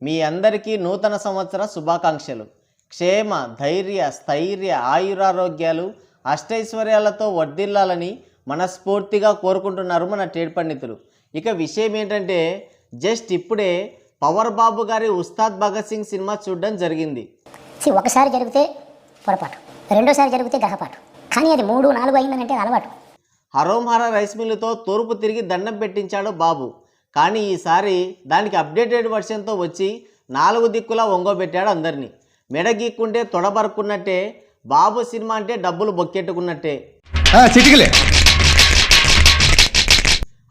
మీ అందరికీ నూతన సంవత్సర శుభాకాంక్షలు. క్షేమ, ధైర్య, స్థైర్య, ఆయురారోగ్యాలు, అష్టైశ్వర్యాలతో వర్ధిల్లాలని మనస్ఫూర్తిగా కోరుకుంటున్నారు మన ట్రేడ్ పండితులు. ఇక విషయం ఏంటంటే, జస్ట్ ఇప్పుడే పవర్ బాబు గారి ఉస్తాద్ భగత్ సింగ్ సినిమా చూడడం జరిగింది. ఒకసారి జరిగితే పొరపాటు, రెండోసారి జరిగితే గ్రహపాటు, కానీ అది 3, 4 అయిందనంటే అలవాటు. హరోంహర రైస్ మిల్లుతో తూర్పు తిరిగి దండం పెట్టించాడు బాబు. కానీ ఈసారి దానికి అప్డేటెడ్ వర్షన్తో వచ్చి 4 దిక్కులా ఒంగోబెట్టాడు అందరినీ. మెడగీక్కుంటే తొడబరుకున్నట్టే, బాబు సినిమా అంటే డబ్బులు బొక్కెట్టుకున్నట్టే.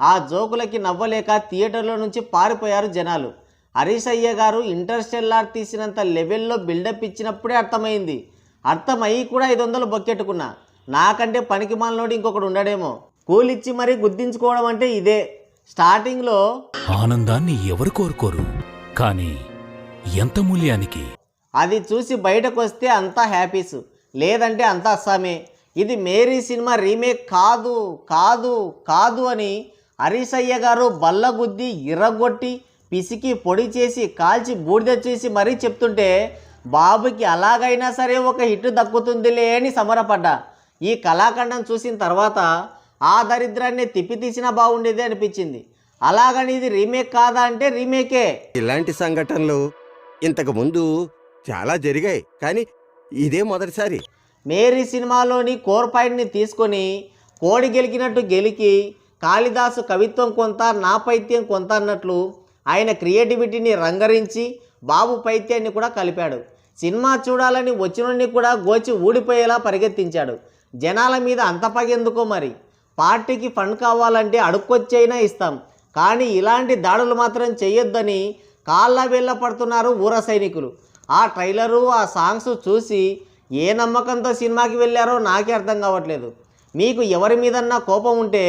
ఆ జోకులకి నవ్వలేక థియేటర్లో నుంచి పారిపోయారు జనాలు. హరీష్ అయ్య గారు ఇంటర్స్టెల్లార్ తీసినంత లెవెల్లో బిల్డప్ ఇచ్చినప్పుడే అర్థమైంది. అర్థమయ్యి కూడా 500 బొక్కెట్టుకున్నా. నాకంటే పనికి మాలినోడు ఇంకొకడు ఉండడేమో. కూలిచ్చి మరీ గుద్దించుకోవడం అంటే ఇదే. స్టార్టింగ్లో ఆనందాన్ని ఎవరు కోరుకోరు, కానీ ఎంత మూల్యానికి? అది చూసి బయటకు వస్తే అంతా హ్యాపీస్, లేదంటే అంతా అస్సామే. ఇది మేరీ సినిమా రీమేక్ కాదు కాదు కాదు అని హరీష్ అయ్య గారు బల్లగుద్ది ఇర్రగొట్టి పిసికి పొడి చేసి కాల్చి బూడిద చేసి మరీ చెప్తుంటే, బాబుకి అలాగైనా సరే ఒక హిట్ దక్కుతుందిలే అని సమరపడ్డా. ఈ కళాఖండం చూసిన తర్వాత ఆ దరిద్రాన్ని తిప్పితీసినా బాగుండేది అనిపించింది. అలాగని ఇది రీమేక్ కాదా అంటే రీమేకే. ఇలాంటి సంఘటనలు ఇంతకు ముందు చాలా జరిగాయి, కానీ ఇదే మొదటిసారి. మేరీ సినిమాలోని కోర్ పాయింట్ని తీసుకొని కోడి గెలికినట్టు గెలికి, కాళిదాసు కవిత్వం కొంత, నా పైత్యం కొంత అన్నట్లు ఆయన క్రియేటివిటీని రంగరించి బాబు పైత్యాన్ని కూడా కలిపాడు. సినిమా చూడాలని వచ్చినోడిని కూడా గోచి ఊడిపోయేలా పరిగెత్తించాడు. జనాల మీద అంత పగెందుకో మరి. పార్టీకి ఫండ్ కావాలంటే అడుక్కొచ్చైనా ఇస్తాం, కానీ ఇలాంటి దాడులు మాత్రం చేయొద్దని కాళ్ళ వేళ్ళ పడుతున్నారు ఊర సైనికులు. ఆ ట్రైలరు, ఆ సాంగ్స్ చూసి ఏ నమ్మకంతో సినిమాకి వెళ్ళారో నాకే అర్థం కావట్లేదు. మీకు ఎవరి మీదన్నా కోపం ఉంటే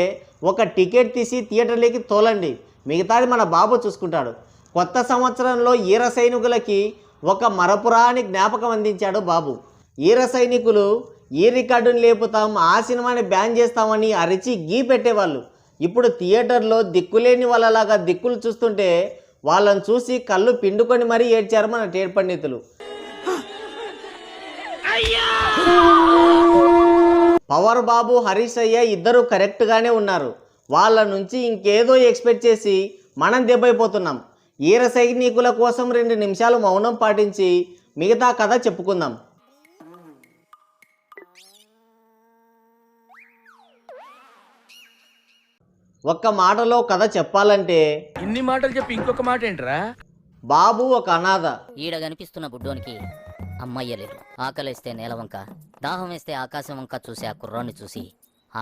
ఒక టికెట్ తీసి థియేటర్లోకి తోలండి, మిగతాది మన బాబు చూసుకుంటాడు. కొత్త సంవత్సరంలో ఈర సైనికులకి ఒక మరపురాని జ్ఞాపకం అందించాడు బాబు. ఈర సైనికులు ఈ రికార్డుని లేపుతాం, ఆ సినిమాని బ్యాన్ చేస్తామని అరిచి గీ పెట్టేవాళ్ళు. ఇప్పుడు థియేటర్లో దిక్కులేని వాళ్ళలాగా దిక్కులు చూస్తుంటే వాళ్ళని చూసి కళ్ళు పిండుకొని మరీ ఏడ్చారు మన ట్రేడ్ పండితులు. పవర్ బాబు, హరీష్ అయ్య ఇద్దరు కరెక్ట్గానే ఉన్నారు. వాళ్ళ నుంచి ఇంకేదో ఎక్స్పెక్ట్ చేసి మనం దెబ్బైపోతున్నాం. ఈర సైనికుల కోసం 2 నిమిషాలు మౌనం పాటించి మిగతా కథ చెప్పుకుందాం. ఒక్క మాటలో కథ చెప్పాలంటే, ఇన్ని మాటలు చెప్పి ఇంకొక మాట ఏంట్రా? బాబు ఒక అనాథ. ఈడ కనిపిస్తున్న బుడ్డోనికి అమ్మయ్య లేరు. ఆకలిస్తే నేల వంక, దాహం వేస్తే ఆకాశం వంక చూసి ఆ కుర్రాన్ని చూసి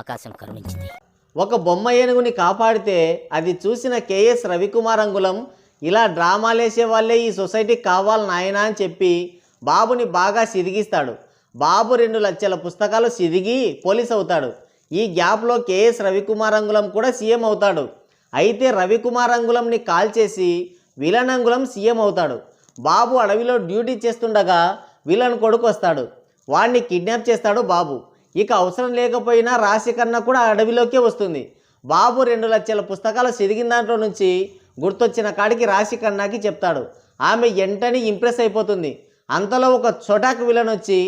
ఆకాశం కరుణించింది. ఒక బొమ్మ ఏనుగుని కాపాడితే అది చూసిన కేఎస్ రవికుమార్ అంగుళం, ఇలా డ్రామాలేసే వాళ్ళే ఈ సొసైటీకి కావాలి నాయనా అని చెప్పి బాబుని బాగా సిదిగిస్తాడు. బాబు 2 లక్షల పుస్తకాలు సిదిగి పోలీస్ అవుతాడు. ఈ గ్యాప్లో కేఎస్ రవికుమార్ అంగుళం కూడా సీఎం అవుతాడు. అయితే రవికుమార్ అంగుళంని కాల్ చేసి విలన్ అంగుళం సీఎం అవుతాడు. బాబు అడవిలో డ్యూటీ చేస్తుండగా విలన్ కొడుకు వస్తాడు. వాడిని కిడ్నాప్ చేస్తాడు బాబు. ఇక అవసరం లేకపోయినా రాశి కన్నా కూడా అడవిలోకే వస్తుంది. బాబు 2 లక్షల పుస్తకాలు సిదిగిన దాంట్లో నుంచి గుర్తొచ్చిన కాడికి రాశి కన్నాకి చెప్తాడు. ఆమె వెంటనే ఇంప్రెస్ అయిపోతుంది. అంతలో ఒక చోటాకు విలన్ వచ్చి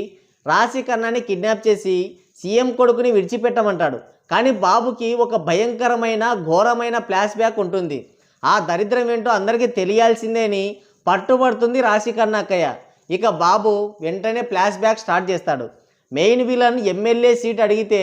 రాశి కన్నాని కిడ్నాప్ చేసి సీఎం కొడుకుని విడిచిపెట్టమంటాడు. కానీ బాబుకి ఒక భయంకరమైన ఘోరమైన ఫ్లాష్ బ్యాక్ ఉంటుంది. ఆ దరిద్రం ఏంటో అందరికీ తెలియాల్సిందే అని పట్టుబడుతుంది రాశి కన్నాకయ్య. ఇక బాబు వెంటనే ఫ్లాష్ బ్యాక్ స్టార్ట్ చేస్తాడు. మెయిన్ విలన్ ఎమ్మెల్యే సీట్ అడిగితే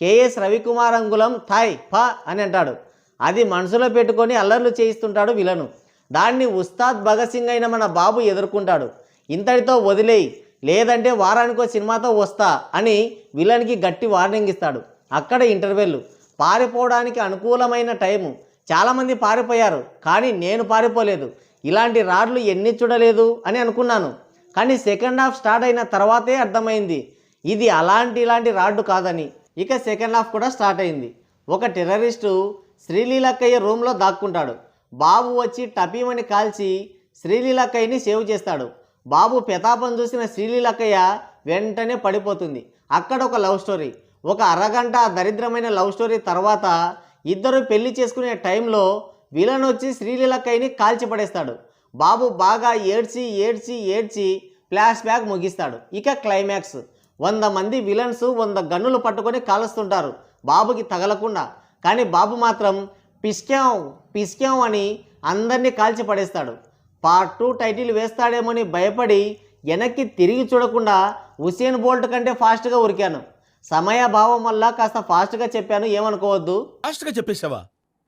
కేఎస్ రవికుమార్ అంగుళం థాయ్ ఫా అని అంటాడు. అది మనసులో పెట్టుకొని అల్లర్లు చేయిస్తుంటాడు విలను. దాన్ని ఉస్తాద్ భగత్ సింగ్ అయిన మన బాబు ఎదుర్కొంటాడు. ఇంతటితో వదిలేయి, లేదంటే వారానికో సినిమాతో వస్తా అని విలన్కి గట్టి వార్నింగ్ ఇస్తాడు. అక్కడ ఇంటర్వెల్. పారిపోవడానికి అనుకూలమైన టైము. చాలామంది పారిపోయారు, కానీ నేను పారిపోలేదు. ఇలాంటి రాడ్లు ఎన్ని చూడలేదు అని అనుకున్నాను. కానీ సెకండ్ హాఫ్ స్టార్ట్ అయిన తర్వాతే అర్థమైంది ఇది ఇలాంటి రాడ్డు కాదని. ఇక సెకండ్ హాఫ్ కూడా స్టార్ట్ అయింది. ఒక టెర్రరిస్టు శ్రీలీలక్కయ్య రూమ్లో దాక్కుంటాడు. బాబు వచ్చి టపీమని కాల్చి శ్రీలీలక్కయ్యని సేవ్ చేస్తాడు. బాబు పెతాపం చూసిన శ్రీలీలక్కయ్య వెంటనే పడిపోతుంది. అక్కడ ఒక లవ్ స్టోరీ. ఒక అరగంట దరిద్రమైన లవ్ స్టోరీ తర్వాత ఇద్దరు పెళ్లి చేసుకునే టైంలో విలన్ వచ్చి శ్రీలీలక్కయ్యని కాల్చి పడేస్తాడు. బాబు బాగా ఏడ్చి ఏడ్చి ఏడ్చి ఫ్లాష్ బ్యాక్ ముగిస్తాడు. ఇక క్లైమాక్స్ 100 మంది విలన్స్ 100 గన్నులు పట్టుకొని కాలుస్తుంటారు బాబుకి తగలకుండా. కానీ బాబు మాత్రం పిస్కాం అని అందరినీ కాల్చి పడేస్తాడు. పార్ట్ 2 టైటిల్ వేస్తాడేమోని భయపడి వెనక్కి తిరిగి చూడకుండా ఉసేన్ బోల్ట్ కంటే ఫాస్ట్గా ఉరికాను. సమయాభావం వల్ల కాస్త ఫాస్ట్గా చెప్పాను, ఏమనుకోవద్దు. ఫాస్ట్గా చెప్పేసావా?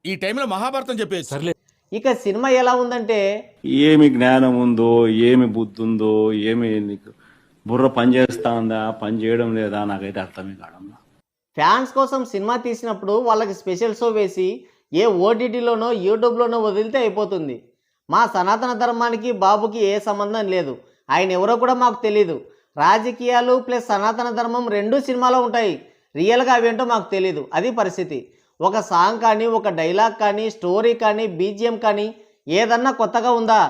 ఈ టైంలో మహాభారతం చెప్పేసి. సర్లే. ఇక సినిమా ఎలా ఉందంటే ఏమి జ్ఞానం ఉందో, ఏమి బుద్ధి ఉందో, ఏమి నీకు బుర్ర పని చేస్తా ఉందా, పని చేయడం లేదా, నాకైతే అర్థమే కావడం. ఫ్యాన్స్ కోసం సినిమా తీసినప్పుడు వాళ్ళకి స్పెషల్ షో వేసి ఏ ఓటీటీలోనో యూట్యూబ్లోనో వదిలితే అయిపోతుంది. మా సనాతన ధర్మానికి బాబుకి ఏ సంబంధం లేదు. ఆయన ఎవరో కూడా మాకు తెలీదు. రాజకీయాలు ప్లస్ సనాతన ధర్మం రెండూ సినిమాలో ఉంటాయి. రియల్గా అవేంటో మాకు తెలీదు. అది పరిస్థితి. ఒక సాంగ్ కానీ, ఒక డైలాగ్ కానీ, స్టోరీ కానీ, బీజిఎం కానీ ఏదన్నా కొత్తగా ఉందా?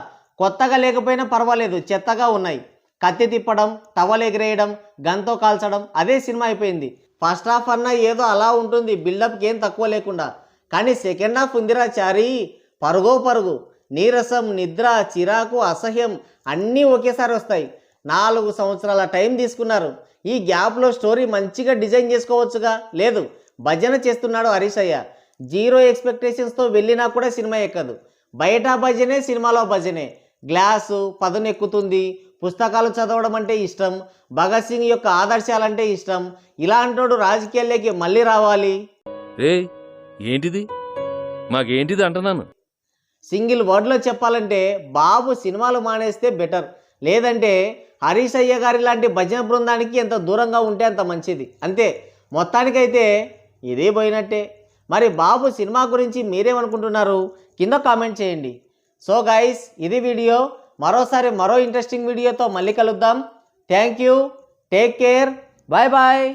కొత్తగా లేకపోయినా పర్వాలేదు, చెత్తగా ఉన్నాయి. కత్తి తిప్పడం, టవల్ ఎగిరేయడం, గన్తో కాల్చడం, అదే సినిమా అయిపోయింది. ఫస్ట్ హాఫ్ అన్నా ఏదో అలా ఉంటుంది, బిల్డప్కి ఏం తక్కువ లేకుండా. కానీ సెకండ్ హాఫ్ ఉందిరా చారీ, పరుగు నీరసం, నిద్ర, చిరాకు, అసహ్యం అన్నీ ఒకేసారి వస్తాయి. 4 సంవత్సరాల టైం తీసుకున్నారు. ఈ గ్యాప్లో స్టోరీ మంచిగా డిజైన్ చేసుకోవచ్చుగా. లేదు, భజన చేస్తున్నాడు హరీష్ అయ్య. 0 ఎక్స్పెక్టేషన్స్తో వెళ్ళినా కూడా సినిమా ఎక్కదు. బయట భజనే, సినిమాలో భజనే. గ్లాసు పదునెక్కుతుంది. పుస్తకాలు చదవడం అంటే ఇష్టం. భగత్ సింగ్ యొక్క ఆదర్శాలంటే ఇష్టం. ఇలాంటోడు రాజకీయాల్లోకి మళ్ళీ రావాలి. ఏంటిది మాకేంటిది అంటున్నాను. సింగిల్ వర్డ్లో చెప్పాలంటే బాబు సినిమాలు మానేస్తే బెటర్. లేదంటే హరీష్ అయ్య గారి లాంటి భజన బృందానికి ఎంత దూరంగా ఉంటే అంత మంచిది. అంతే, మొత్తానికైతే ఇదే పోయినట్టే. మరి బాబు సినిమా గురించి మీరేమనుకుంటున్నారు కింద కామెంట్ చేయండి. సో గైస్, ఇది వీడియో. మరోసారి మరో ఇంట్రెస్టింగ్ వీడియోతో మళ్ళీ కలుద్దాం. Thank you, take care, bye bye.